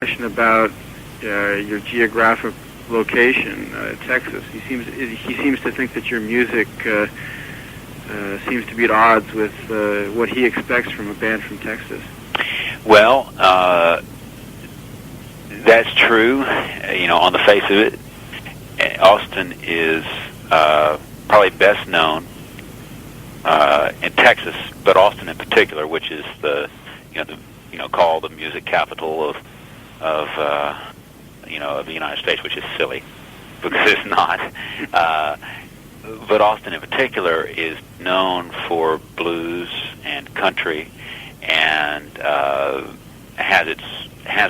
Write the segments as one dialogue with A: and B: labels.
A: question about your geographic location, Texas. He seems to think that your music seems to be at odds with what he expects from a band from Texas.
B: Well, that's true. On the face of it, Austin is probably best known in Texas, but Austin in particular, which is called the music capital of the United States, which is silly because it's not. But Austin in particular is known for blues and country, and has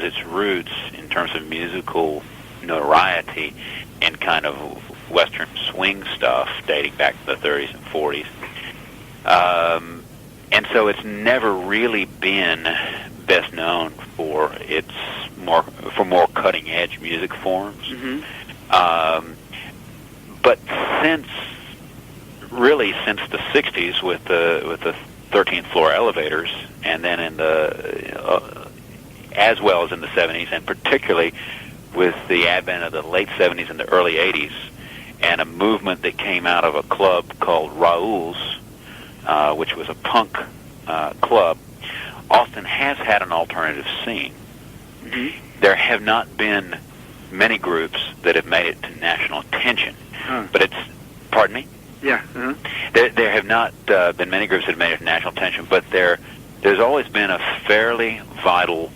B: its roots in terms of musical notoriety in kind of Western swing stuff dating back to the 30s and 40s. And so it's never really been best known for its more cutting edge music forms.
A: Mm-hmm.
B: But since the 60s with the 13th floor elevators, and then in the as well as in the 70s, and particularly with the advent of the late 70s and the early 80s, and a movement that came out of a club called Raoul's, which was a punk club, Austin has had an alternative scene.
A: Mm-hmm.
B: There have not been many groups that have made it to national attention, but it's, pardon me?
A: Yeah. Uh-huh.
B: There have not been many groups that have made it to national attention, but there's always been a fairly vital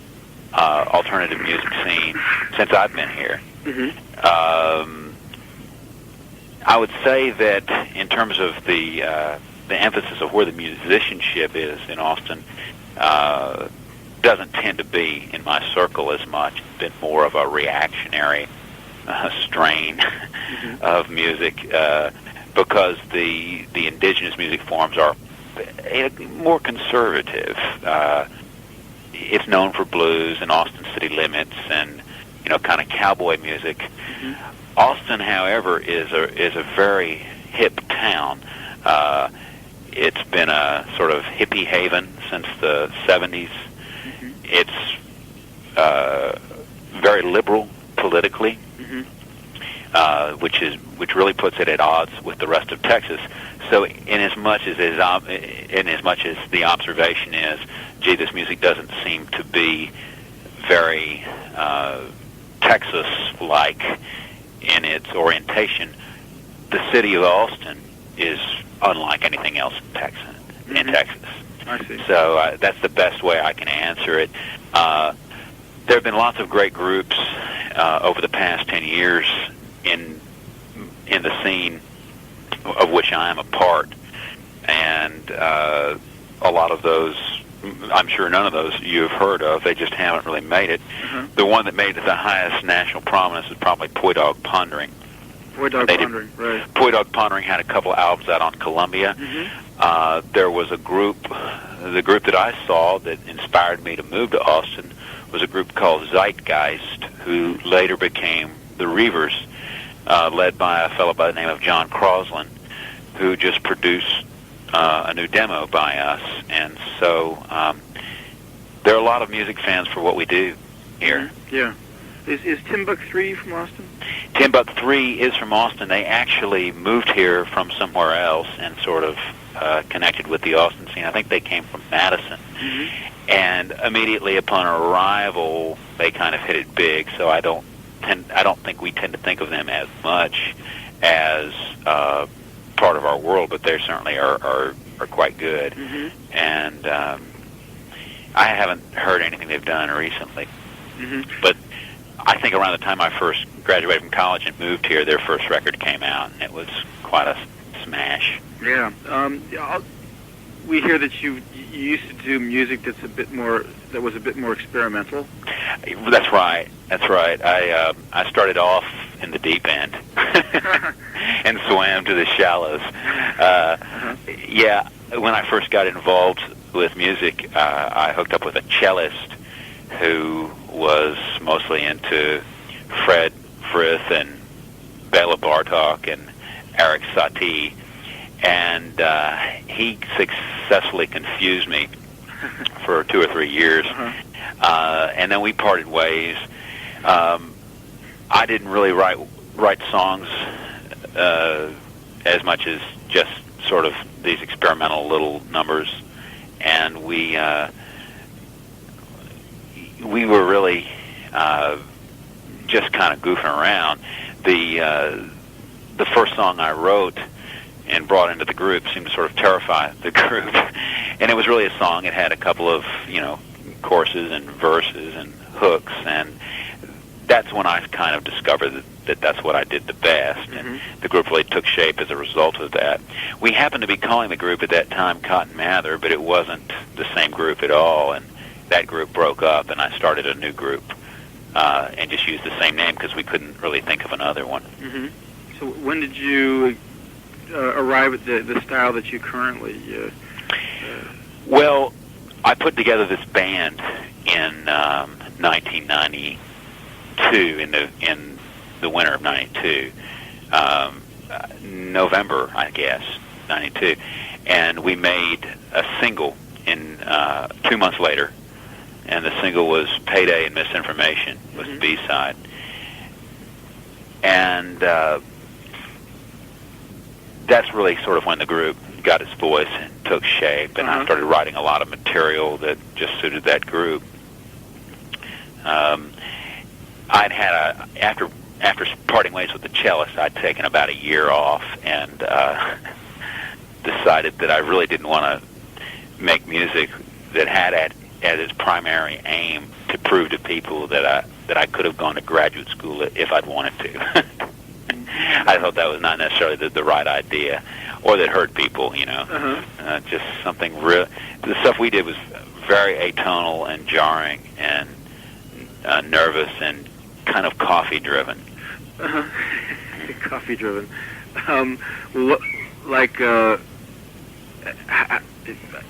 B: alternative music scene since I've been here.
A: Mm-hmm.
B: I would say that in terms of the emphasis of where the musicianship is in Austin, doesn't tend to be in my circle as much. It's been more of a reactionary strain of music because the indigenous music forms are more conservative. It's known for blues and Austin city limits and kind of cowboy music.
A: Mm-hmm.
B: Austin, however, is a very hip town. It's been a sort of hippie haven since the 70s.
A: Mm-hmm.
B: It's very liberal politically,
A: Mm-hmm.
B: which really puts it at odds with the rest of Texas. So, in as much as the observation is, gee, this music doesn't seem to be very Texas-like in its orientation, the city of Austin is unlike anything else in Texas.
A: I see.
B: So that's the best way I can answer it. There have been lots of great groups over the past 10 years in the scene of which I am a part, and a lot of those, I'm sure none of those you've heard of. They just haven't really made it.
A: Mm-hmm.
B: The one that made it the highest national prominence is probably Poi Dog Pondering.
A: Poi Dog Pondering, right.
B: Poi Dog Pondering had a couple of albums out on Columbia.
A: Mm-hmm.
B: There was a group, the group that I saw that inspired me to move to Austin was a group called Zeitgeist, who later became the Reavers, led by a fellow by the name of John Crosland, who just produced a new demo by us. And so there are a lot of music fans for what we do here.
A: Yeah. Is Timbuk 3 from Austin?
B: Timbuk 3 is from Austin. They actually moved here from somewhere else and sort of connected with the Austin scene. I think they came from Madison.
A: Mm-hmm.
B: And immediately upon arrival, they kind of hit it big. So I don't think we tend to think of them as much as part of our world, but they certainly are quite good.
A: Mm-hmm.
B: And I haven't heard anything they've done recently.
A: Mm-hmm.
B: But I think around the time I first graduated from college and moved here, their first record came out, and it was quite a smash.
A: Yeah. We hear that you used to do music that was a bit more experimental.
B: That's right. I started off in the deep end and swam to the shallows. Yeah, when I first got involved with music, I hooked up with a cellist who was mostly into Fred Frith and Bela Bartok and Eric Satie, and he successfully confused me for 2 or 3 years, and then we parted ways. I didn't really write songs as much as just sort of these experimental little numbers, and we were really just kind of goofing around. The first song I wrote and brought into the group seemed to sort of terrify the group, and it was really a song. It had a couple of choruses and verses and hooks, and that's when I kind of discovered that that's what I did the best, and the group really took shape as a result of that. We happened to be calling the group at that time Cotton Mather, but it wasn't the same group at all, and that group broke up, and I started a new group and just used the same name because we couldn't really think of another one.
A: So when did you arrive at the style that you currently...
B: Well, I put together this band in 1992, in the winter of 92, November, I guess, 92, and we made a single in 2 months later, and the single was Payday and Misinformation, was the B-side. And that's really sort of when the group got its voice and took shape, and I started writing a lot of material that just suited that group. I'd had after parting ways with the cellist, I'd taken about a year off and decided that I really didn't want to make music that had as its primary aim to prove to people that I could have gone to graduate school if I'd wanted to. I thought that was not necessarily the right idea, or that hurt people, just something real. The stuff we did was very atonal and jarring and nervous and kind of coffee-driven.
A: Coffee-driven.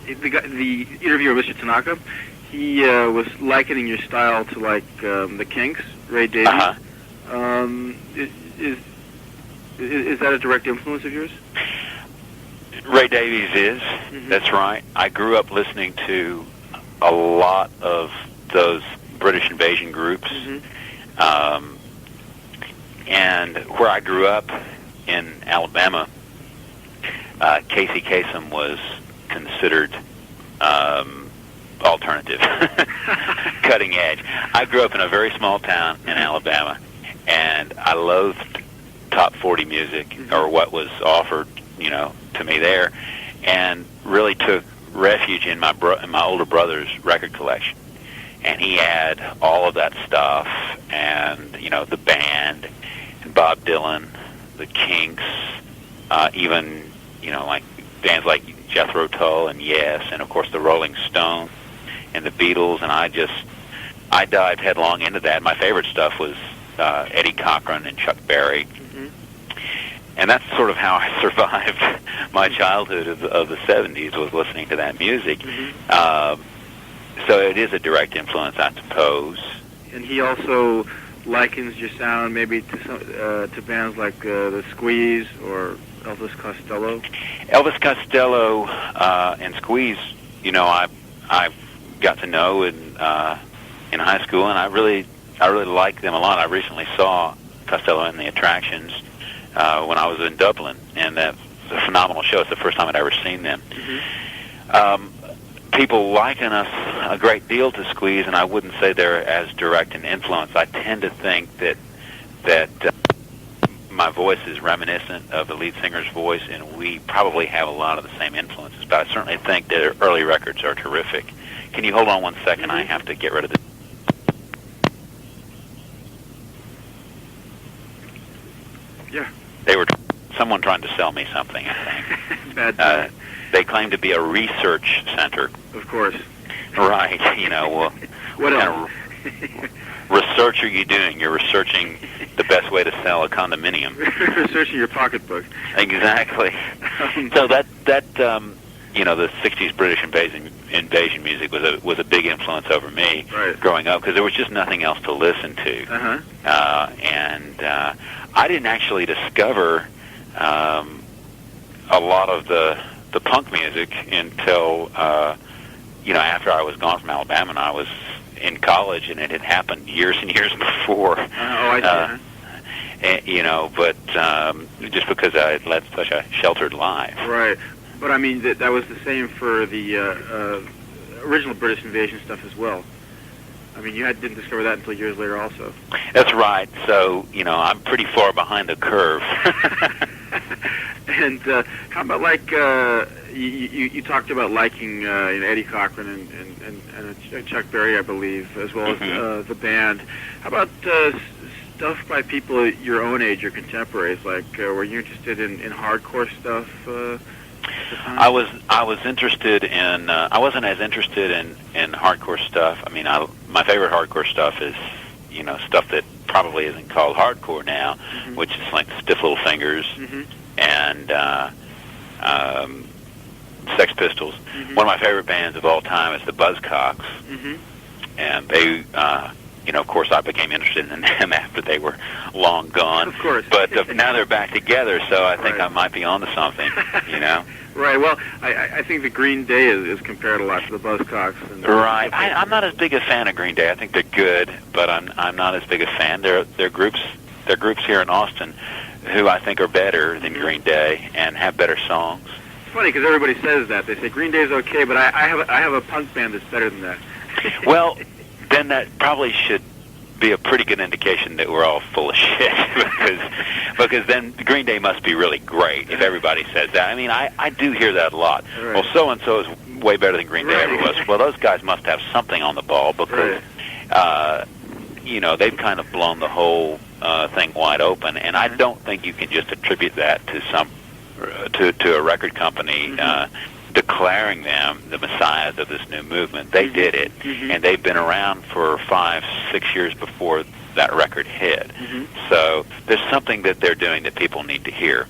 A: The interviewer, Mr. Tanaka, he was likening your style to the Kinks, Ray Davies. Is that a direct influence of yours?
B: Ray Davies is. That's right. I grew up listening to a lot of those British invasion groups. And where I grew up in Alabama, Casey Kasem was considered alternative, cutting edge. I grew up in a very small town in Alabama, and I loathed top 40 music, or what was offered, to me there, and really took refuge in my older brother's record collection. And he had all of that stuff, and the band, and Bob Dylan, the Kinks, even like bands like Jethro Tull and Yes, and of course the Rolling Stones and the Beatles. And I dived headlong into that. My favorite stuff was Eddie Cochran and Chuck Berry. And that's sort of how I survived my childhood of the 70s, was listening to that music. So it is a direct influence, I suppose.
A: And he also likens your sound maybe to bands like the Squeeze or Elvis Costello.
B: Elvis Costello and Squeeze, I got to know in high school, and I really liked them a lot. I recently saw Costello in the Attractions when I was in Dublin, and that was a phenomenal show. It's the first time I'd ever seen them. People liken us a great deal to Squeeze, and I wouldn't say they're as direct an influence. I tend to think that my voice is reminiscent of the lead singer's voice, and we probably have a lot of the same influences. But I certainly think their early records are terrific. Can you hold on 1 second? I have to get rid of this.
A: Yeah.
B: They were someone trying to sell me something, I think.
A: Bad.
B: They claim to be a research center.
A: Of course.
B: Right. Well,
A: what else?
B: Research are you doing? You're researching the best way to sell a condominium.
A: Researching your pocketbook.
B: Exactly. So that the 60s British invasion music was a big influence over me growing up, because there was just nothing else to listen to. And I didn't actually discover a lot of the punk music until after I was gone from Alabama and I was in college, and it had happened years and years before.
A: I see.
B: But just because I had led such a sheltered life.
A: Right. But I mean, that was the same for the original British invasion stuff as well. I mean, you didn't discover that until years later also.
B: That's right. So, I'm pretty far behind the curve.
A: And how about, like, you talked about liking Eddie Cochran and Chuck Berry, I believe, as well as the band. How about stuff by people your own age, your contemporaries? Like, were you interested in hardcore stuff?
B: I was interested in. I wasn't as interested in hardcore stuff. I mean, my favorite hardcore stuff is stuff that probably isn't called hardcore now, which is like Stiff Little Fingers and Sex Pistols. One of my favorite bands of all time is the Buzzcocks, and they. Of course, I became interested in them after they were long gone.
A: Of course.
B: But now they're back together, so I think I might be onto something,
A: Right. Well, I think the Green Day is compared a lot to the Buzzcocks.
B: Right. I'm not as big a fan of Green Day. I think they're good, but I'm not as big a fan. They're groups here in Austin who I think are better than Green Day and have better songs.
A: It's funny because everybody says that. They say Green Day's okay, but I have a punk band that's better than that.
B: Well, then that probably should be a pretty good indication that we're all full of shit, because then Green Day must be really great if everybody says that. I mean, I do hear that a lot.
A: Right.
B: Well, so-and-so is way better than Green Day ever was. Well, those guys must have something on the ball because, they've kind of blown the whole thing wide open, and I don't think you can just attribute that to a record company declaring them the messiahs of this new movement. They did it, and they've been around for 5-6 years before that record hit. So there's something that they're doing that people need to hear.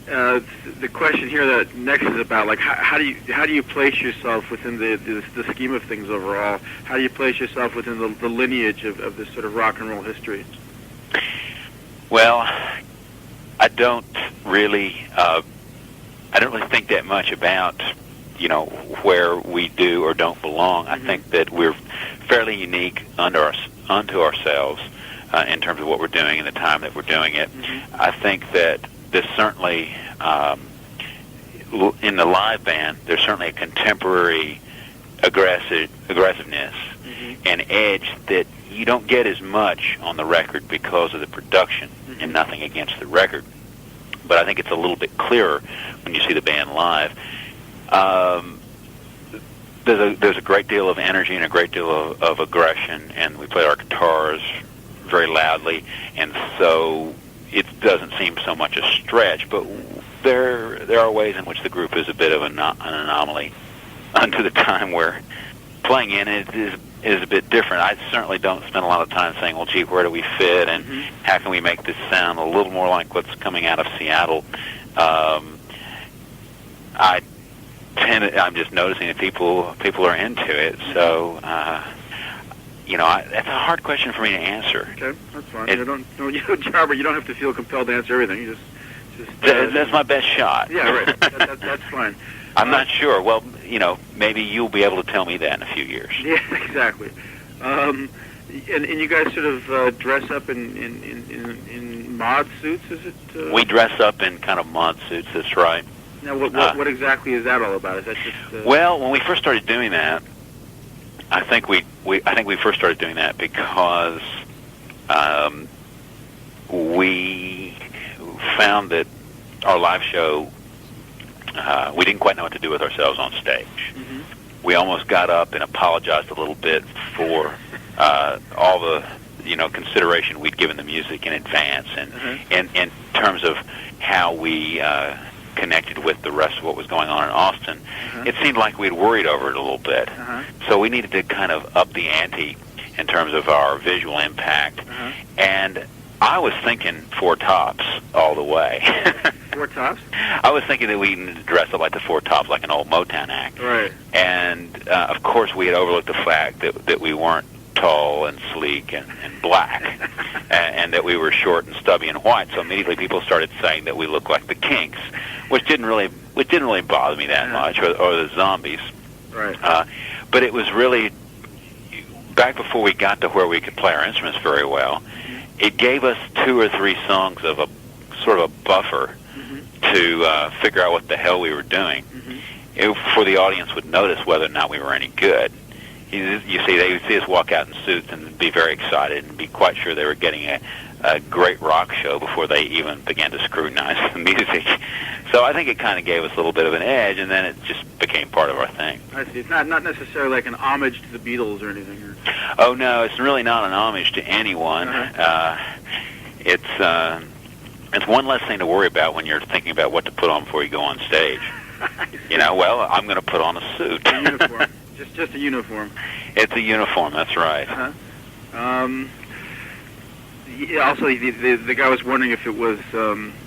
A: The question here that next is about, like, how do you place yourself within the scheme of things overall? How do you place yourself within the lineage of this sort of rock and roll history?
B: Well, I don't really think that much about, where we do or don't belong. I think that we're fairly unique unto ourselves in terms of what we're doing and the time that we're doing it. I think that there's certainly, in the live band, there's certainly a contemporary aggressiveness and edge that you don't get as much on the record because of the production, and nothing against the record. But I think it's a little bit clearer when you see the band live. There's a great deal of energy and a great deal of aggression, and we play our guitars very loudly, and so it doesn't seem so much a stretch. But there are ways in which the group is a bit of an anomaly unto the time where playing in it is a bit different. I certainly don't spend a lot of time saying, well, gee, where do we fit, and how can we make this sound a little more like what's coming out of Seattle? I'm just noticing that people are into it, so that's a hard question for me to answer.
A: Okay, that's fine. Jarber, you don't have to feel compelled to answer everything. You just
B: that's my best shot.
A: Yeah, right. That's fine.
B: I'm not sure. Well, maybe you'll be able to tell me that in a few years.
A: Yeah, exactly. And you guys sort of dress up in mod suits, is it?
B: We dress up in kind of mod suits. That's right.
A: Now, what exactly is that all about? Is that just?
B: Well, when we first started doing that, I think we first started doing that because we found that our live show, we didn't quite know what to do with ourselves on stage. We almost got up and apologized a little bit for all the consideration we'd given the music in advance, and in terms of how we connected with the rest of what was going on in Austin. It seemed like we'd worried over it a little bit. So we needed to kind of up the ante in terms of our visual impact. And I was thinking Four Tops all the way.
A: Four Tops?
B: I was thinking that we needed to dress up like the Four Tops, like an old Motown act.
A: Right.
B: And, of course, we had overlooked the fact that we weren't tall and sleek and black, and that we were short and stubby and white. So immediately people started saying that we looked like the Kinks, which didn't really bother me that much, or the Zombies.
A: Right.
B: But it was really back before we got to where we could play our instruments very well. It gave us 2 or 3 songs of a sort of a buffer to figure out what the hell we were doing. Before the audience would notice whether or not we were any good. You see, they would see us walk out in suits and be very excited and be quite sure they were getting a great rock show before they even began to scrutinize the music. So I think it kind of gave us a little bit of an edge, and then it just became part of our thing.
A: I see. It's not necessarily like an homage to the Beatles or anything. Or...
B: Oh, no, it's really not an homage to anyone. It's one less thing to worry about when you're thinking about what to put on before you go on stage. You know, well, I'm going to put on a suit.
A: A uniform. Just a uniform.
B: It's a uniform, that's right.
A: Yeah, also, the guy was wondering if it was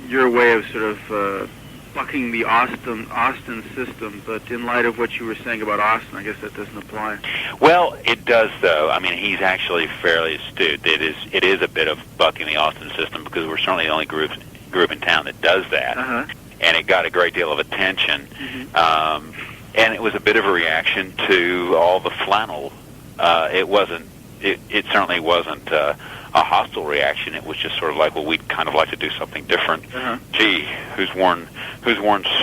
A: your way of sort of bucking the Austin system, but in light of what you were saying about Austin, I guess that doesn't apply.
B: Well, it does, though. I mean, he's actually fairly astute. It is a bit of bucking the Austin system because we're certainly the only group in town that does that, and it got a great deal of attention. And it was a bit of a reaction to all the flannel. It certainly wasn't a hostile reaction. It was just sort of like, well, we'd kind of like to do something different. Gee, who's worn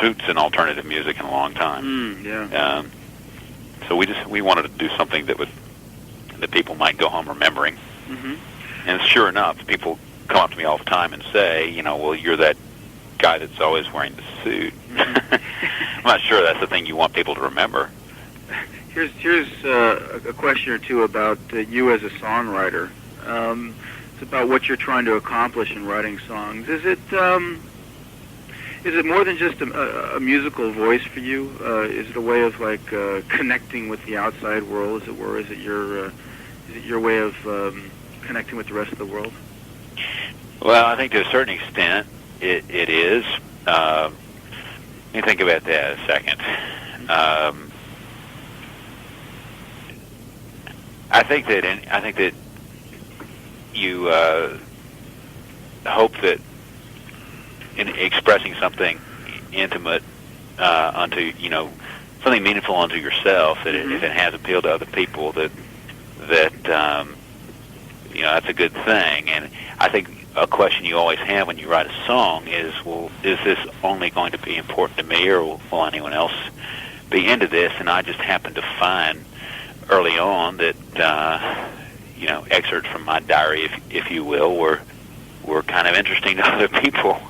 B: suits in alternative music in a long time? So we wanted to do something that people might go home remembering. And sure enough, people come up to me all the time and say, you know, well, you're that guy that's always wearing the suit. I'm not sure that's the thing you want people to remember.
A: Here's a question or two about you as a songwriter. It's about what you're trying to accomplish in writing songs. Is it more than just a musical voice for you? Is it a way of like connecting with the outside world, as it were? Is it your way of connecting with the rest of the world?
B: Well, I think to a certain extent it is. Let me think about that a second. I think that you hope that in expressing something intimate onto, you know, something meaningful onto yourself, that if it has appeal to other people, that you know, that's a good thing. And I think a question you always have when you write a song is, well, is this only going to be important to me, or will anyone else be into this? And I just happened to find early on that you know, excerpts from my diary, if you will, were kind of interesting to other people.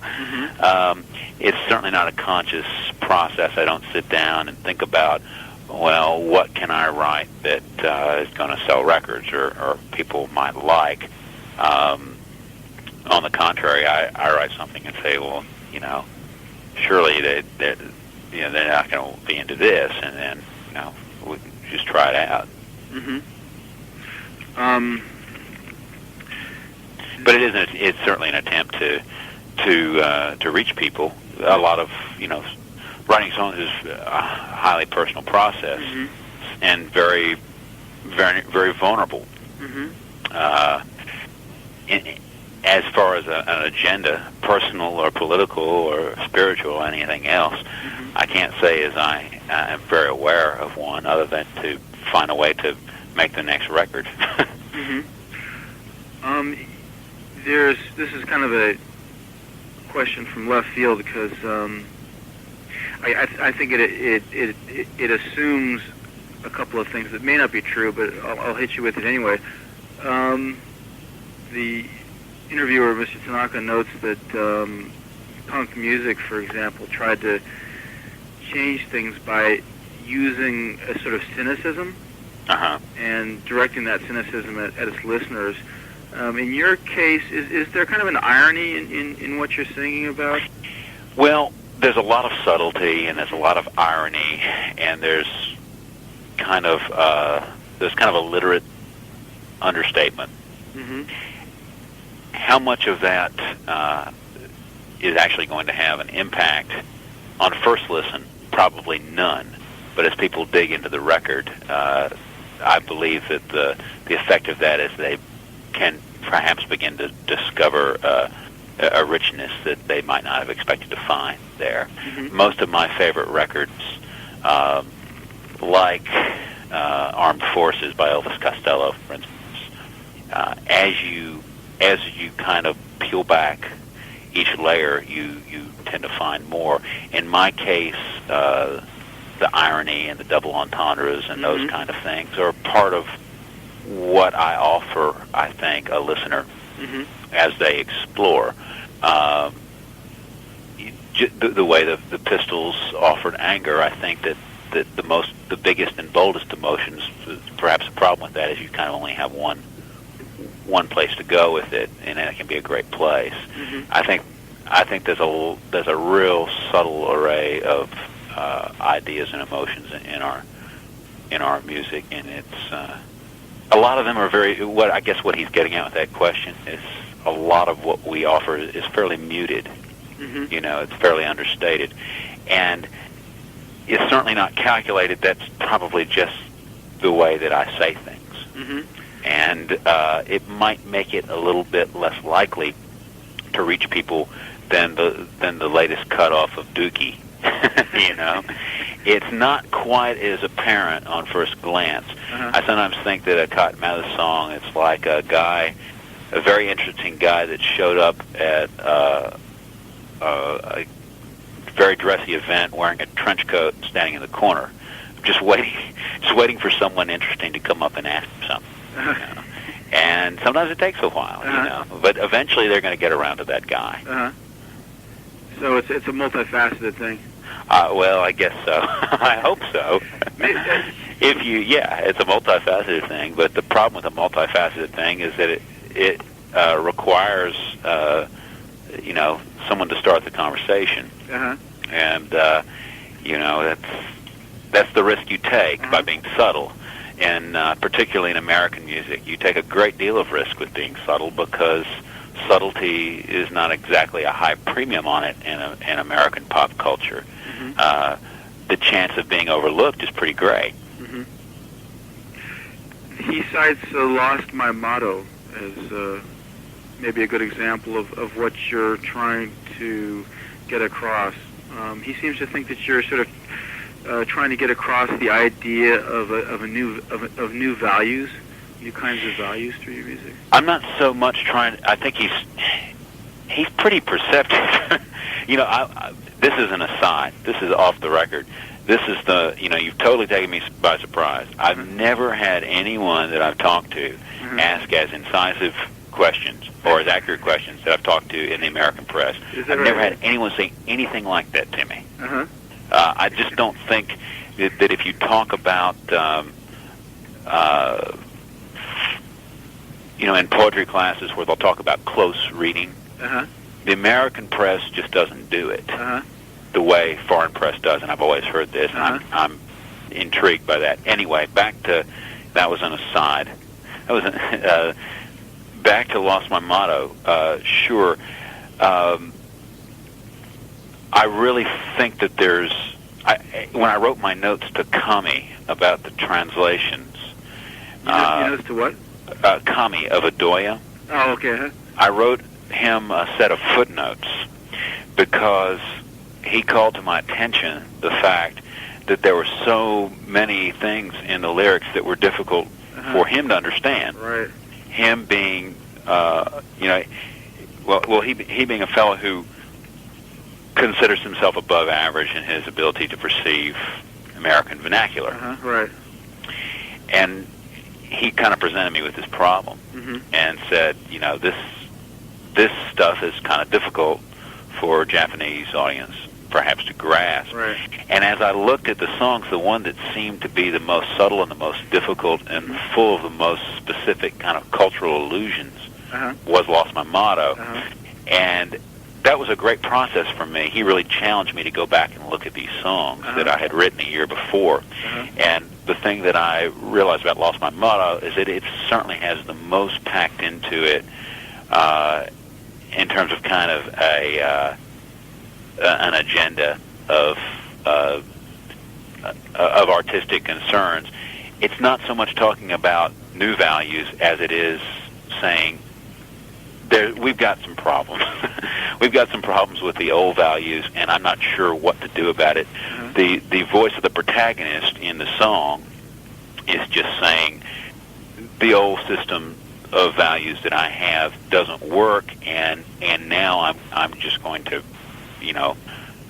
B: It's certainly not a conscious process. I don't sit down and think about, well, what can I write that is going to sell records or people might like. On the contrary, I write something and say, well, you know, surely they're not going to be into this, and then, you know, we just try it out. But it's certainly an attempt to reach people. A lot of, you know, writing songs is a highly personal process and very, very, very vulnerable. As far as an agenda, personal or political or spiritual or anything else, I can't say as I am very aware of one, other than to find a way to make the next record. This is kind of a question from left field, because I think it assumes a couple of things that may not be true, but I'll hit you with it anyway. The interviewer, Mr. Tanaka, notes that punk music, for example, tried to change things by using a sort of cynicism and directing that cynicism at its listeners. In your case, is there kind of an irony in what you're singing about? Well, there's a lot of subtlety, and there's a lot of irony, and there's kind of a literate understatement. How much of that is actually going to have an impact on first listen? Probably none. But as people dig into the record, I believe that the effect of that is they can perhaps begin to discover a richness that they might not have expected to find there. Most of my favorite records like Armed Forces by Elvis Costello, for instance, as you kind of peel back each layer, you tend to find more. In my case, the irony and the double entendres and those kind of things are part of what I offer, I think, a listener as they explore. The way the Pistols offered anger, I think that the biggest and boldest emotions, perhaps the problem with that is you kind of only have one place to go with it, and it can be a great place. I think there's a real subtle array of ideas and emotions in our music, and it's a lot of them are what he's getting at with that question is a lot of what we offer is fairly muted. You know, it's fairly understated, and it's certainly not calculated. That's probably just the way that I say things, and it might make it a little bit less likely to reach people than the latest cutoff of Dookie. You know, it's not quite as apparent on first glance. I sometimes think that a Cotton Mather song, it's like a very interesting guy that showed up at a very dressy event wearing a trench coat and standing in the corner, just waiting for someone interesting to come up and ask him something. You know? And sometimes it takes a while, you know, but eventually they're going to get around to that guy.
A: So it's a multifaceted thing.
B: Well, I guess so. I hope so. It's a multifaceted thing, but the problem with a multifaceted thing is that it requires someone to start the conversation, and that's the risk you take by being subtle, and particularly in American music, you take a great deal of risk with being subtle because subtlety is not exactly a high premium on it in American pop culture. The chance of being overlooked is pretty great.
A: He cites Lost My Motto as maybe a good example of what you're trying to get across. He seems to think that you're sort of trying to get across the idea of new values, new kinds of values through your music.
B: I'm not so much trying. I think he's pretty perceptive. This is an aside. This is off the record. This is you've totally taken me by surprise. I've never had anyone that I've talked to ask as incisive questions or as accurate questions that I've talked to in the American press. I've never had anyone say anything like that to me. I just don't think that if you talk about, in poetry classes where they'll talk about close reading, the American press just doesn't do it the way foreign press does, and I've always heard this, and I'm intrigued by that. Anyway, that was an aside. That was back to Lost My Motto. Sure. I really think that when I wrote my notes to Kami about the translations...
A: You notes to what?
B: Kami of Adoya.
A: Oh, okay.
B: I wrote him a set of footnotes because he called to my attention the fact that there were so many things in the lyrics that were difficult for him to understand.
A: Right.
B: Him being, he being a fellow who considers himself above average in his ability to perceive American vernacular.
A: Right.
B: And he kind of presented me with this problem and said, this stuff is kind of difficult for a Japanese audience perhaps to grasp.
A: Right.
B: And as I looked at the songs, the one that seemed to be the most subtle and the most difficult and full of the most specific kind of cultural allusions was Lost My Motto. And that was a great process for me. He really challenged me to go back and look at these songs that I had written a year before. And the thing that I realized about Lost My Motto is that it certainly has the most packed into it in terms of kind of an agenda of artistic concerns. It's not so much talking about new values as it is saying we've got some problems. We've got some problems with the old values, and I'm not sure what to do about it. the voice of the protagonist in the song is just saying the old system of values that I have doesn't work, and now I'm just going to,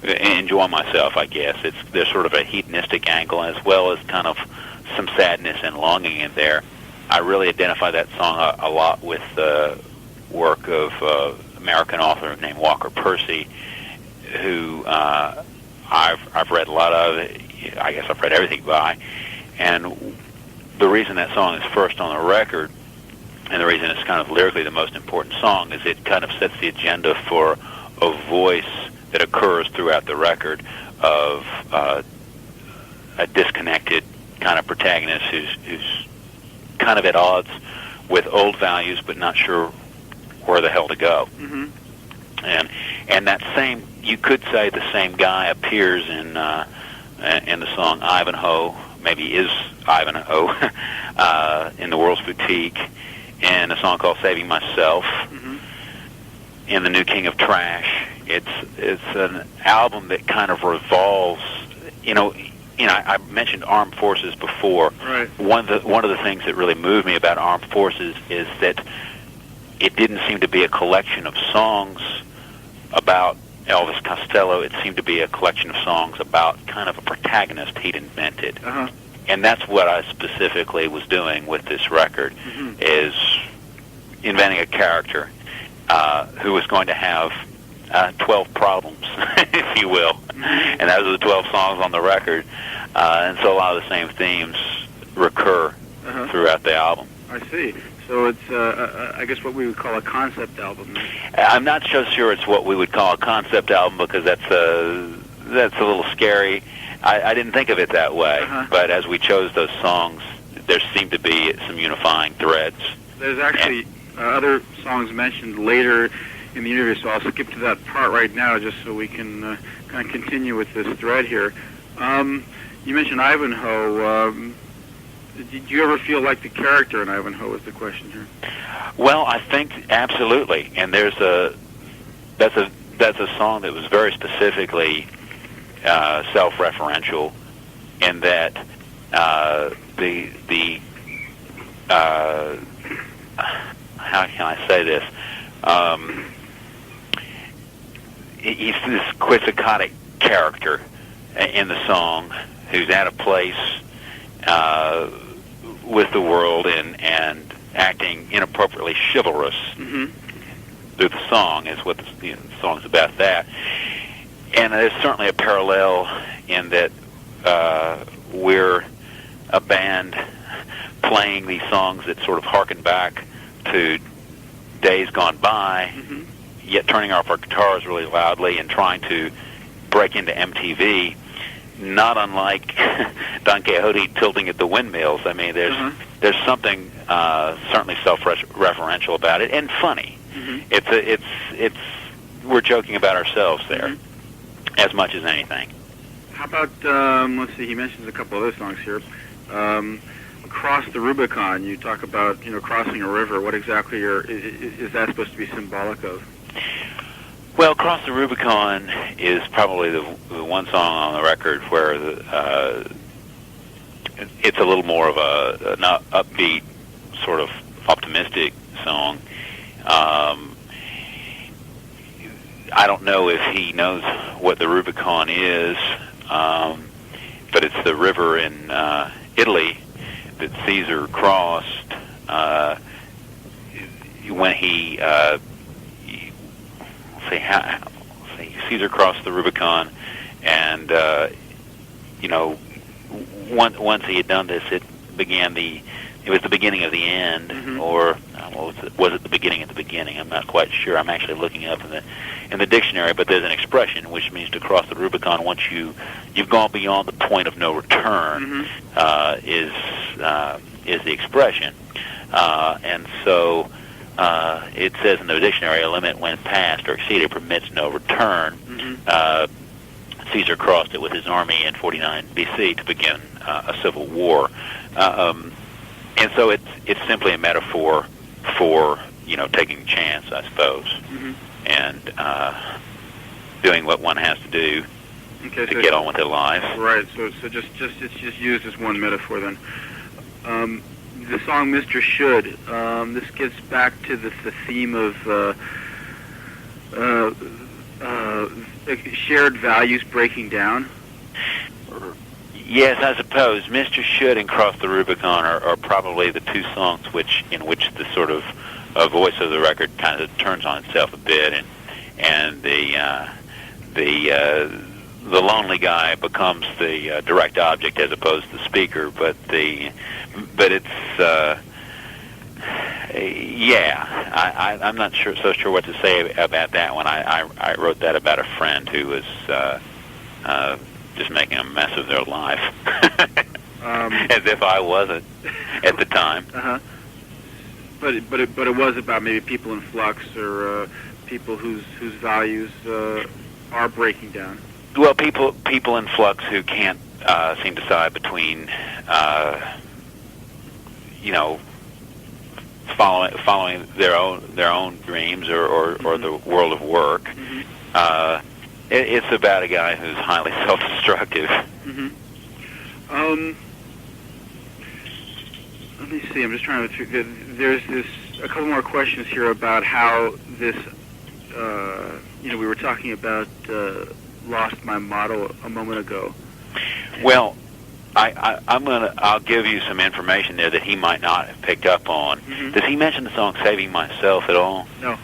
B: enjoy myself, I guess. There's sort of a hedonistic angle as well as kind of some sadness and longing in there. I really identify that song a lot with the work of American author named Walker Percy, who I've read a lot of. I guess I've read everything by, and the reason that song is first on the record, and the reason it's kind of lyrically the most important song, is it kind of sets the agenda for a voice that occurs throughout the record of a disconnected kind of protagonist who's kind of at odds with old values but not sure where the hell to go.
A: Mm-hmm.
B: And that same, you could say the same guy appears in the song Ivanhoe, maybe is Ivanhoe, in The World's Boutique, in a song called Saving Myself,
A: mm-hmm.
B: in The New King of Trash. It's an album that kind of revolves, I mentioned Armed Forces before.
A: Right.
B: One of the things that really moved me about Armed Forces is that it didn't seem to be a collection of songs about Elvis Costello. It seemed to be a collection of songs about kind of a protagonist he'd invented.
A: Uh-huh.
B: And that's what I specifically was doing with this record,
A: mm-hmm.
B: is inventing a character who was going to have 12 problems, if you will.
A: Mm-hmm.
B: And those are the 12 songs on the record. And so a lot of the same themes recur
A: uh-huh.
B: throughout the album.
A: I see. So it's, I guess, what we would call a concept album.
B: I'm not so sure it's what we would call a concept album, because that's a little scary. I didn't think of it that way.
A: Uh-huh.
B: But as we chose those songs, there seemed to be some unifying threads.
A: There's actually other songs mentioned later in the interview, so I'll skip to that part right now just so we can kind of continue with this thread here. You mentioned Ivanhoe. Did you ever feel like the character in Ivanhoe is the question here?
B: Well, I think absolutely. And that's a song that was very specifically self-referential, in that how can I say this? He's this quixotic character in the song who's out of place with the world and acting inappropriately chivalrous
A: mm-hmm.
B: through the song is what the song's about. That, and there's certainly a parallel in that we're a band playing these songs that sort of harken back to days gone by,
A: mm-hmm.
B: yet turning off our guitars really loudly and trying to break into MTV, not unlike Don Quixote tilting at the windmills. I mean, there's something certainly self-referential about it, and funny.
A: Mm-hmm.
B: We're joking about ourselves there,
A: mm-hmm.
B: as much as anything.
A: How about let's see, he mentions a couple other songs here. Across the Rubicon, you talk about crossing a river. What exactly is that supposed to be symbolic of?
B: Well, Cross the Rubicon is probably the one song on the record where it's a little more of an upbeat, sort of optimistic song. I don't know if he knows what the Rubicon is, but it's the river in Italy that Caesar crossed when he Caesar crossed the Rubicon, and once he had done this, it was the beginning of the end,
A: mm-hmm.
B: or was it the beginning of the beginning? I'm not quite sure. I'm actually looking up in the dictionary, but there's an expression which means to cross the Rubicon once you've gone beyond the point of no return.
A: Mm-hmm.
B: Is the expression, and so it says in the dictionary, a limit when passed or exceeded permits no return.
A: Mm-hmm.
B: Caesar crossed it with his army in 49 BC to begin a civil war, and so it's simply a metaphor for taking a chance, I suppose,
A: mm-hmm.
B: and doing what one has to do
A: Okay,
B: to get on with their lives.
A: Right. So it's just used as one metaphor then. The song "Mr. Should." This gets back to the theme of shared values breaking down.
B: Yes, I suppose Mr. Should and Cross the Rubicon are probably the two songs in which the sort of voice of the record kind of turns on itself a bit, and the lonely guy becomes the direct object as opposed to the speaker. But it's I'm not so sure what to say about that one. I wrote that about a friend who was just making a mess of their life, as if I wasn't at the time.
A: But it was about maybe people in flux or people whose values are breaking down.
B: Well, people in flux who can't seem to decide between following their own dreams or the world of work. Mm-hmm. It's about a guy who's highly self-destructive.
A: Mm-hmm. Let me see. I'm just trying to. There's a couple more questions here about how this. We were talking about "Lost My Motto" a moment ago.
B: Well, I'll give you some information there that he might not have picked up on. Mm-hmm. Does he mention the song "Saving Myself" at all?
A: No.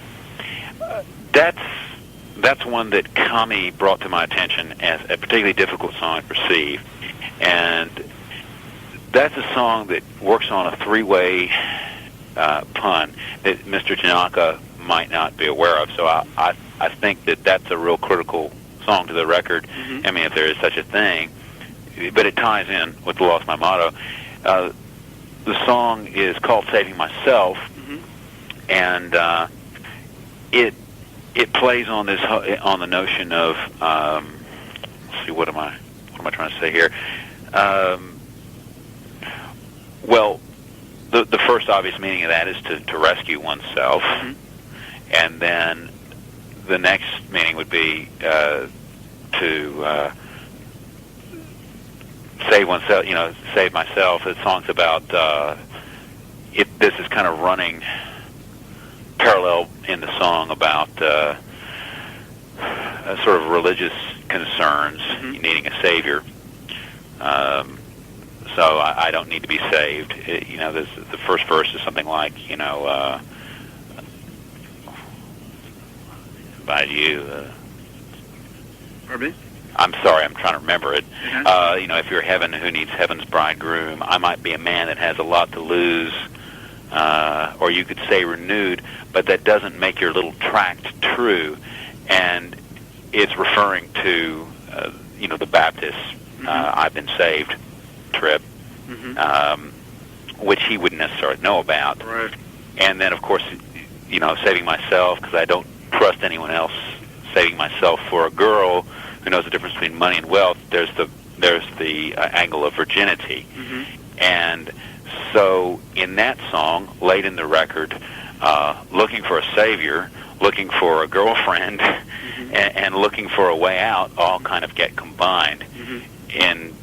B: That's one that Kami brought to my attention as a particularly difficult song to receive, and that's a song that works on a three-way pun that Mr. Tanaka might not be aware of. So I think that's a real critical song to the record. Mm-hmm. I mean, if there is such a thing, but it ties in with the "Lost My Motto." The song is called "Saving Myself," mm-hmm. and it plays on the notion of let's see, what am I trying to say here? Well, the first obvious meaning of that is to rescue oneself, mm-hmm. and then the next meaning would be to save oneself. Save myself. The song's about this is kind of running parallel in the song about sort of religious concerns, mm-hmm. needing a savior. So I don't need to be saved. The first verse is something like, by you.
A: Pardon me?
B: I'm sorry, I'm trying to remember it.
A: Mm-hmm.
B: If you're heaven, who needs heaven's bridegroom? I might be a man that has a lot to lose, or you could say renewed, but that doesn't make your little tract true. And it's referring to, the Baptist, mm-hmm. I've been saved trip, mm-hmm. Which he wouldn't necessarily know about.
A: Right.
B: And then, of course, saving myself because I don't trust anyone else. Saving myself for a girl who knows the difference between money and wealth. There's the angle of virginity, mm-hmm. and so in that song, late in the record, looking for a savior, looking for a girlfriend, mm-hmm. and looking for a way out, all kind of get combined mm-hmm. in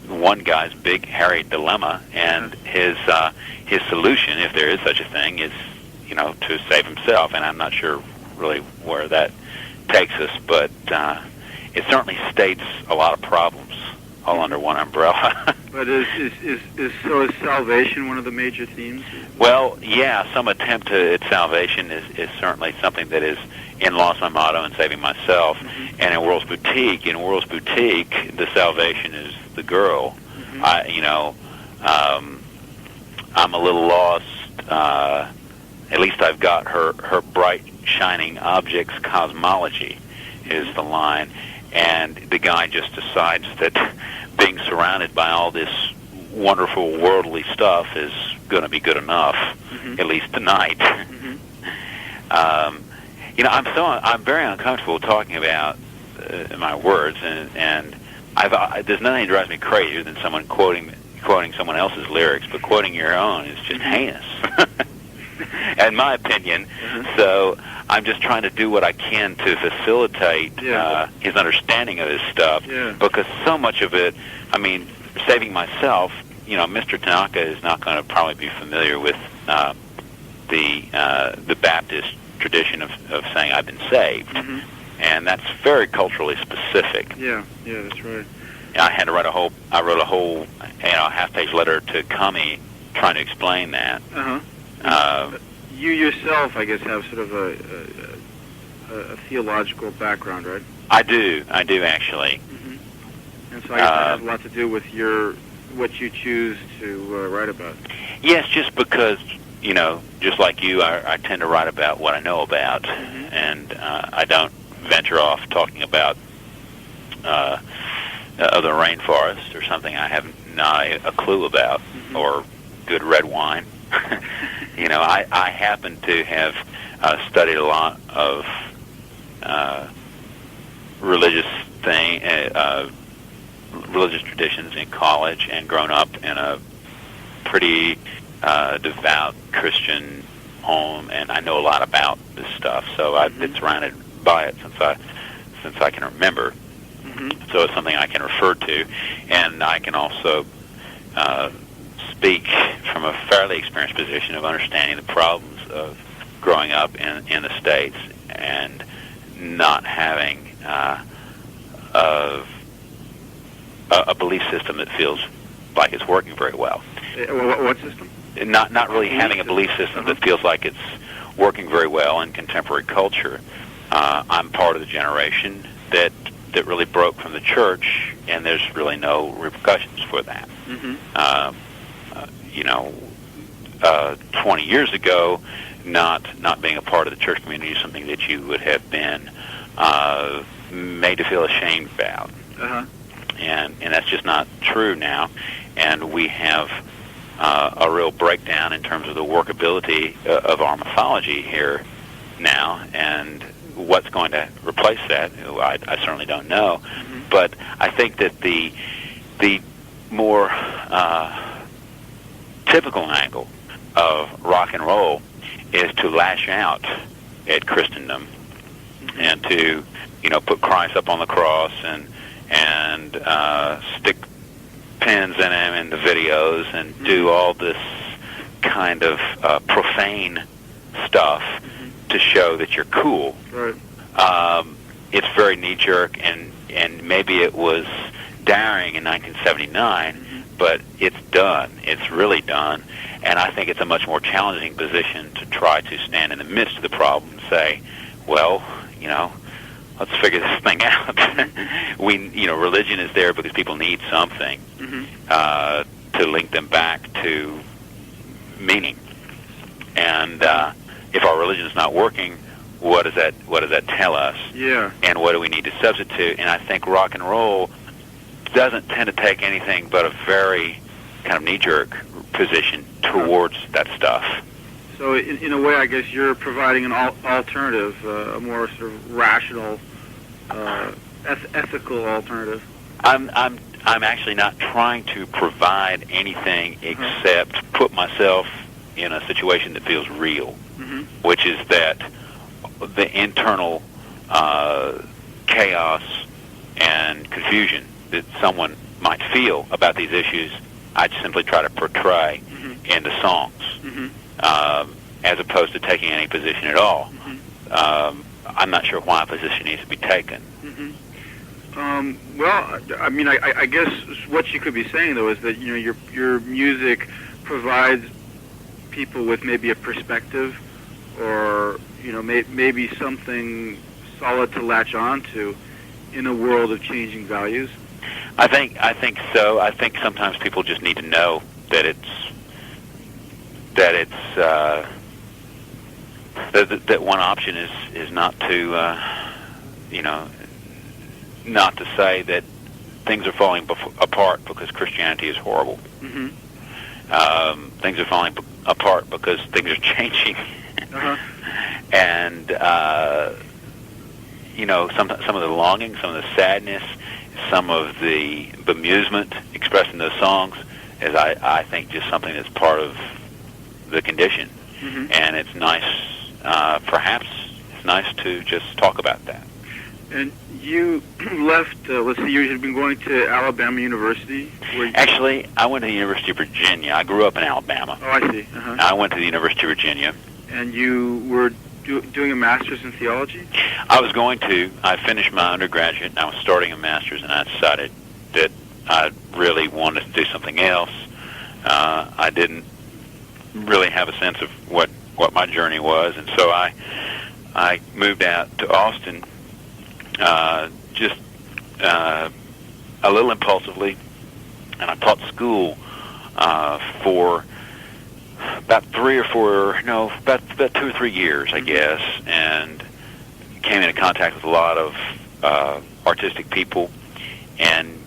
B: one guy's big hairy dilemma, and mm-hmm. his solution, if there is such a thing, is to save himself. And I'm not sure really where that takes us, but it certainly states a lot of problems all under one umbrella.
A: But is salvation one of the major themes?
B: Well, yeah, some attempt at salvation is certainly something that is in "Lost My Motto" and "Saving Myself," mm-hmm. and in World's Boutique. In World's Boutique, the salvation is the girl. Mm-hmm. I'm a little lost. At least I've got her bright, shining objects cosmology is the line. And the guy just decides that being surrounded by all this wonderful worldly stuff is going to be good enough, mm-hmm. at least tonight. Mm-hmm. I'm very uncomfortable talking about my words, and there's nothing that drives me crazier than someone quoting someone else's lyrics, but quoting your own is just heinous. in my opinion. So I'm just trying to do what I can to facilitate his understanding of this stuff, because so much of it, I mean, saving myself, you know, Mr. Tanaka is not going to probably be familiar with the Baptist tradition of saying I've been saved, and that's very culturally specific.
A: Yeah, that's right.
B: I had to write I wrote a whole, half-page letter to Kami trying to explain that.
A: You yourself, I guess, have sort of a theological background, right?
B: I do actually.
A: And so I guess that has a lot to do with what you choose to write about.
B: Yes, just because, just like you, I tend to write about what I know about, and I don't venture off talking about other rainforest or something I have not a clue about, or good red wine. I happen to have studied a lot of religious traditions in college, and grown up in a pretty devout Christian home, and I know a lot about this stuff. So I've been surrounded by it since I can remember. So it's something I can refer to, and I can also speak from a fairly experienced position of understanding the problems of growing up in the States and not having a belief system that feels like it's working very well.
A: What system?
B: Not really having a belief system that feels like it's working very well in contemporary culture. I'm part of the generation that really broke from the church, and there's really no repercussions for that. 20 years ago, not being a part of the church community is something that you would have been made to feel ashamed about. And that's just not true now. And we have a real breakdown in terms of the workability of our mythology here now, and what's going to replace that, I certainly don't know. But I think that the more typical angle of rock and roll is to lash out at Christendom and to put Christ up on the cross and stick pins in him in the videos and do all this kind of profane stuff to show that you're cool.
A: Right.
B: It's very knee-jerk, and maybe it was daring in 1979, but it's done. It's really done, and I think it's a much more challenging position to try to stand in the midst of the problem and say, well, let's figure this thing out. Religion is there because people need something to link them back to meaning. And if our religion is not working, what does that tell us?
A: Yeah.
B: And what do we need to substitute? And I think rock and roll doesn't tend to take anything but a very kind of knee-jerk position towards that stuff.
A: So in a way, I guess you're providing an alternative, a more sort of rational, ethical alternative.
B: I'm actually not trying to provide anything except put myself in a situation that feels real, which is that the internal chaos and confusion that someone might feel about these issues, I simply try to portray in the songs, as opposed to taking any position at all. I'm not sure why a position needs to be taken.
A: Well, I mean, I guess what you could be saying, though, is that your music provides people with maybe a perspective, or maybe something solid to latch on to in a world of changing values.
B: I think so. I think sometimes people just need to know that that one option is not to not to say that things are falling apart because Christianity is horrible. Things are falling apart because things are changing. And some of the longing, some of the sadness, some of the bemusement expressed in those songs is, I think, just something that's part of the condition. and it's nice. Perhaps it's nice to just talk about that.
A: And you left, let's see, you had been going to Alabama University?
B: Actually, I went to the University of Virginia. I grew up in Alabama.
A: Oh, I see. Uh-huh.
B: I went to the University of Virginia.
A: And you were doing a master's in theology?
B: I was going to. I finished my undergraduate, and I was starting a master's, and I decided that I really wanted to do something else. I didn't really have a sense of what my journey was, and so I moved out to Austin just a little impulsively, and I taught school for about 2 or 3 years, I guess, and came into contact with a lot of artistic people and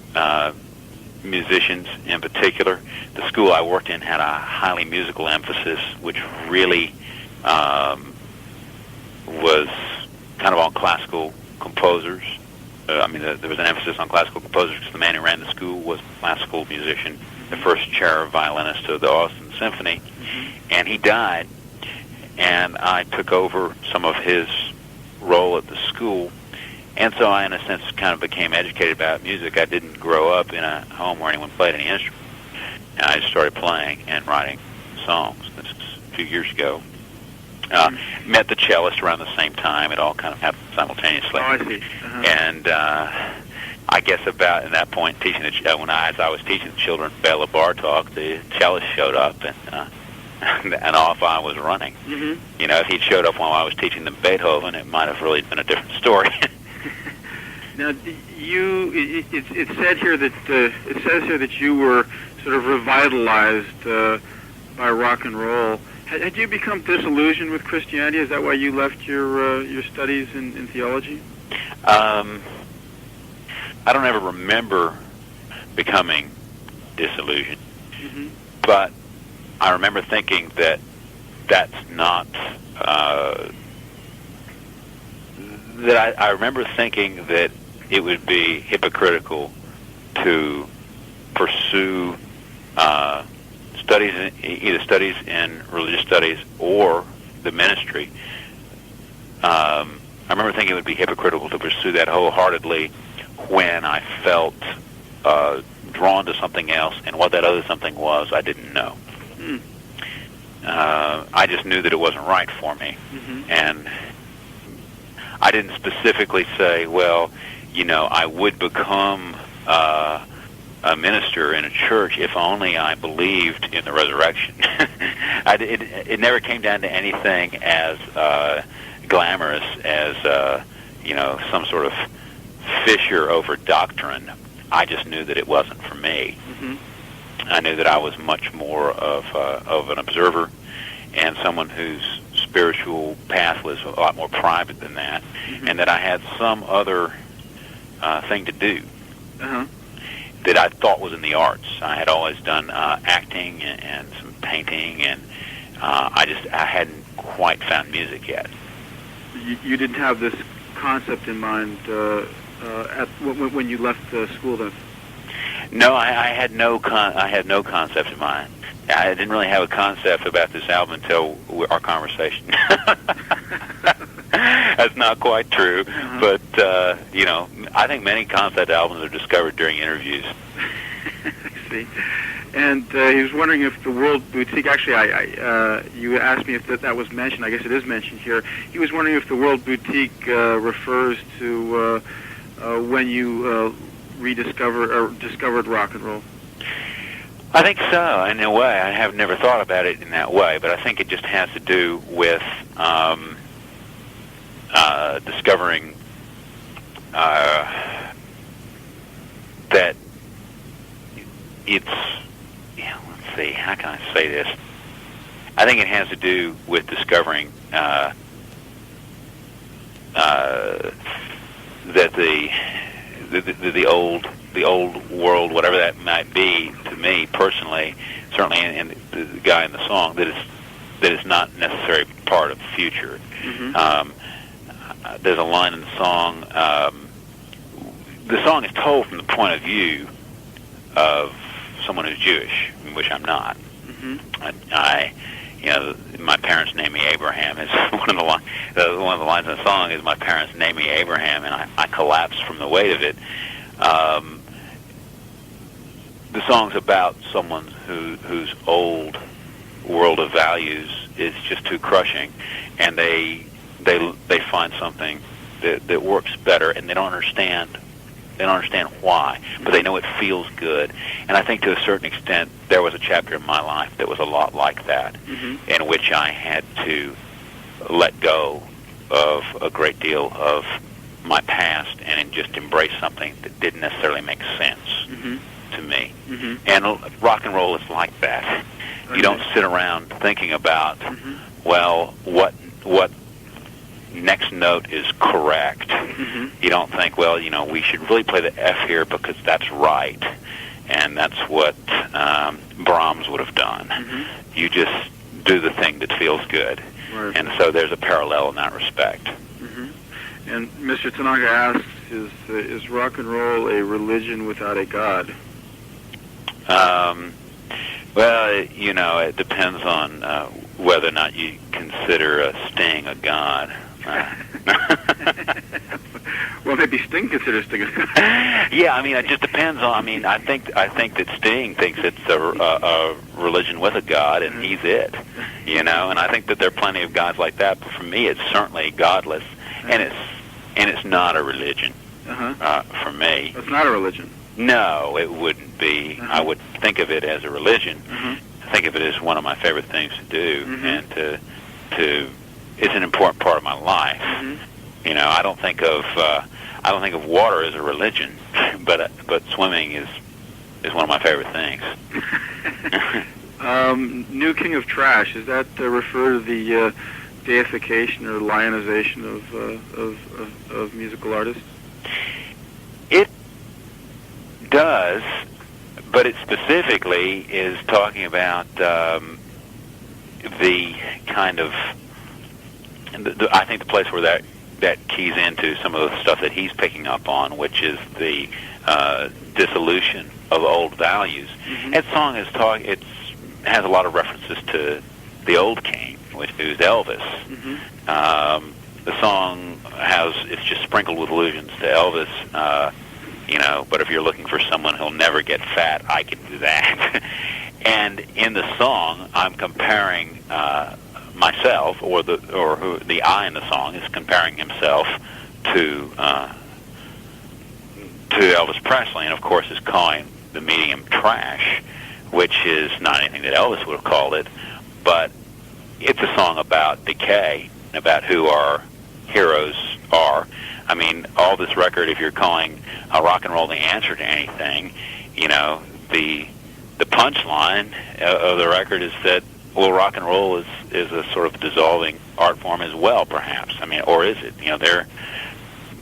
B: musicians in particular. The school I worked in had a highly musical emphasis, which really was kind of on classical composers. There was an emphasis on classical composers because the man who ran the school was a classical musician, the first chair violinist of the Austin Symphony, and he died, and I took over some of his role at the school, and so I, in a sense, kind of became educated about music. I didn't grow up in a home where anyone played any instrument, and I just started playing and writing songs. This was a few years ago. Met the cellist around the same time. It all kind of happened simultaneously.
A: Oh, I see. Uh-huh.
B: And I guess about at that point, teaching as I was teaching the children Bela Bartok, the cellist showed up, and off I was running.
A: Mm-hmm.
B: You know, if he'd showed up while I was teaching them Beethoven, it might have really been a different story.
A: Now, it said here that it says here that you were sort of revitalized by rock and roll. Had you become disillusioned with Christianity? Is that why you left your studies in theology?
B: I don't ever remember becoming disillusioned, but I remember thinking that that's not. I remember thinking that it would be hypocritical to pursue either studies in religious studies or the ministry. I remember thinking it would be hypocritical to pursue that wholeheartedly when I felt drawn to something else, and what that other something was, I didn't know. I just knew that it wasn't right for me, and I didn't specifically say, well, you know, I would become a minister in a church if only I believed in the resurrection. It never came down to anything as glamorous as some sort of fissure over doctrine. I just knew that it wasn't for me. I knew that I was much more of an observer and someone whose spiritual path was a lot more private than that, and that I had some other thing to do that I thought was in the arts. I had always done acting and some painting, and I hadn't quite found music yet.
A: You didn't have this concept in mind when you left school, then?
B: No, I had no concept in mind. I didn't really have a concept about this album until our conversation. That's not quite true, but I think many concept albums are discovered during interviews.
A: I see. And he was wondering if the World Boutique. Actually, you asked me if that was mentioned. I guess it is mentioned here. He was wondering if the World Boutique refers to when you discovered rock and roll.
B: I think so, in a way. I have never thought about it in that way, but I think it just has to do with discovering that it's, let's see, how can I say this? I think it has to do with discovering that the old world, whatever that might be to me personally, certainly, and the guy in the song, that is not necessarily part of the future. There's a line in the song. The song is told from the point of view of someone who's Jewish, which I'm not. my parents named me Abraham is one of the lines in the song is my parents named me Abraham, and I collapsed from the weight of it. The song's about someone whose old world of values is just too crushing, and they find something that works better, and they don't understand why, but they know it feels good. And I think to a certain extent there was a chapter in my life that was a lot like that, in which I had to let go of a great deal of my past and just embrace something that didn't necessarily make sense to me. And rock and roll is like that. You don't sit around thinking about, well, what next note is correct. You don't think, well, we should really play the F here because that's right, and that's what Brahms would have done. You just do the thing that feels good.
A: Right.
B: And so there's a parallel in that respect.
A: And Mr. Tanaka asks, is rock and roll a religion without a God?
B: Well, it depends on whether or not you consider Sting a god.
A: Well, maybe Sting considers Sting a god.
B: Yeah, it just depends on. I think that Sting thinks it's a religion with a god, and he's it. And I think that there are plenty of gods like that. But for me, it's certainly godless, and it's not a religion. For me,
A: it's not a religion.
B: No, it wouldn't be. I would think of it as a religion. I think of it as one of my favorite things to do, and to it's an important part of my life. I don't think of water as a religion, but swimming is one of my favorite things.
A: New King of Trash, does that refer to the deification or lionization of musical artists?
B: It does, but it specifically is talking about the kind of, I think the place where that keys into some of the stuff that he's picking up on, which is the dissolution of old values. That song has a lot of references to the old king, who's Elvis. The song it's just sprinkled with allusions to Elvis. But if you're looking for someone who'll never get fat, I can do that. And in the song, I'm comparing myself, or the I in the song is comparing himself to Elvis Presley, and of course is calling the medium trash, which is not anything that Elvis would have called it, but it's a song about decay, about who our heroes are. All this record, if you're calling rock and roll the answer to anything, the punchline of the record is that, well, rock and roll is a sort of dissolving art form as well, perhaps. Or is it?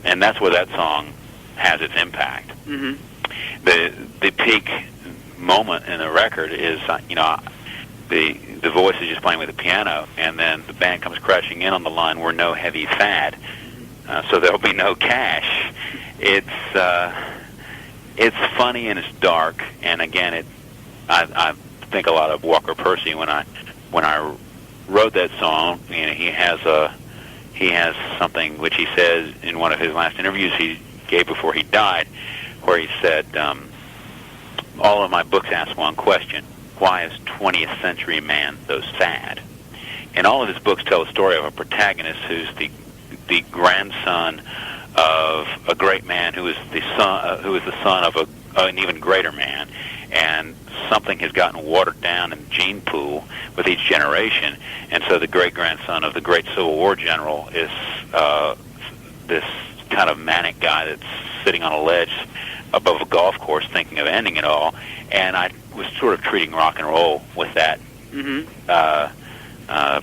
B: And that's where that song has its impact. The peak moment in the record is, the voice is just playing with the piano, and then the band comes crashing in on the line, "We're no heavy fad, so there'll be no cash." It's funny and it's dark, and again, I think a lot of Walker Percy when I wrote that song. He has something which he says in one of his last interviews he gave before he died, where he said, all of my books ask one question: why is 20th century man so sad? And all of his books tell the story of a protagonist who's the grandson of a great man who is the son of an even greater man, and something has gotten watered down in the gene pool with each generation, and so the great-grandson of the great Civil War general is this kind of manic guy that's sitting on a ledge above a golf course thinking of ending it all. And I was sort of treating rock and roll with that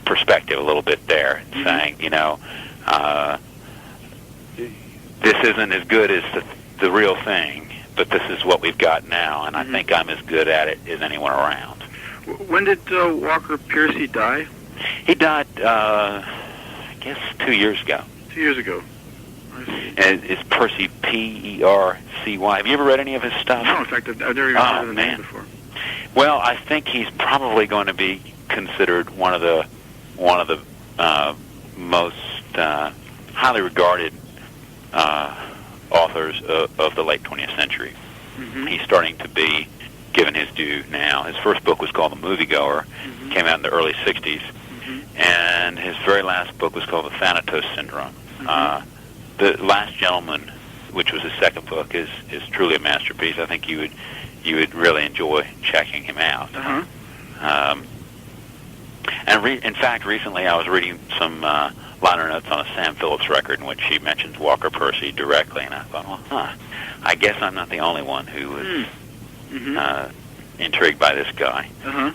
B: perspective a little bit there, saying, this isn't as good as the real thing, but this is what we've got now, and I think I'm as good at it as anyone around.
A: When did Walker Percy die?
B: He died, I guess, 2 years ago.
A: 2 years ago.
B: And it's Percy, P-E-R-C-Y. Have you ever read any of his stuff?
A: No, in fact, I've never even heard of the name before.
B: Well, I think he's probably going to be considered one of the most highly regarded authors of the late 20th century.
A: Mm-hmm.
B: He's starting to be given his due now. His first book was called The Moviegoer,
A: Mm-hmm.
B: came out in the early 60s,
A: Mm-hmm.
B: and his very last book was called The Thanatos Syndrome.
A: Mm-hmm.
B: The Last Gentleman, which was his second book, is truly a masterpiece. I think you would really enjoy checking him out.
A: Uh-huh.
B: In fact, recently I was reading some liner notes on a Sam Phillips record in which she mentions Walker Percy directly, and I thought, well, I guess I'm not the only one who was
A: Mm-hmm.
B: intrigued by this guy.
A: Uh-huh.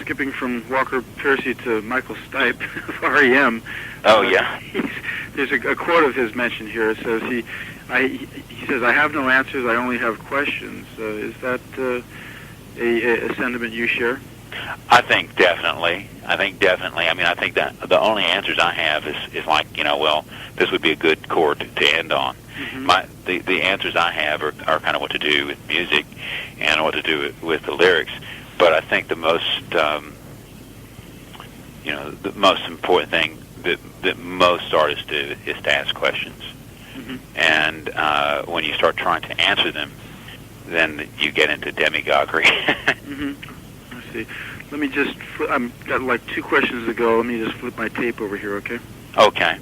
A: Skipping from Walker Percy to Michael Stipe of REM.
B: Oh, yeah.
A: There's a quote of his mentioned here. It says he says, "I have no answers. I only have questions." Is that a sentiment you share?
B: I think definitely. I mean, I think that the only answers I have is like, well, this would be a good chord to end on.
A: Mm-hmm.
B: The answers I have are kind of what to do with music and what to do with the lyrics. But I think the most, the most important thing that most artists do is to ask questions.
A: Mm-hmm.
B: And when you start trying to answer them, then you get into demagoguery.
A: Mm-hmm. I see. Let me just, I've got like 2 questions to go. Let me just flip my tape over here, okay?
B: Okay.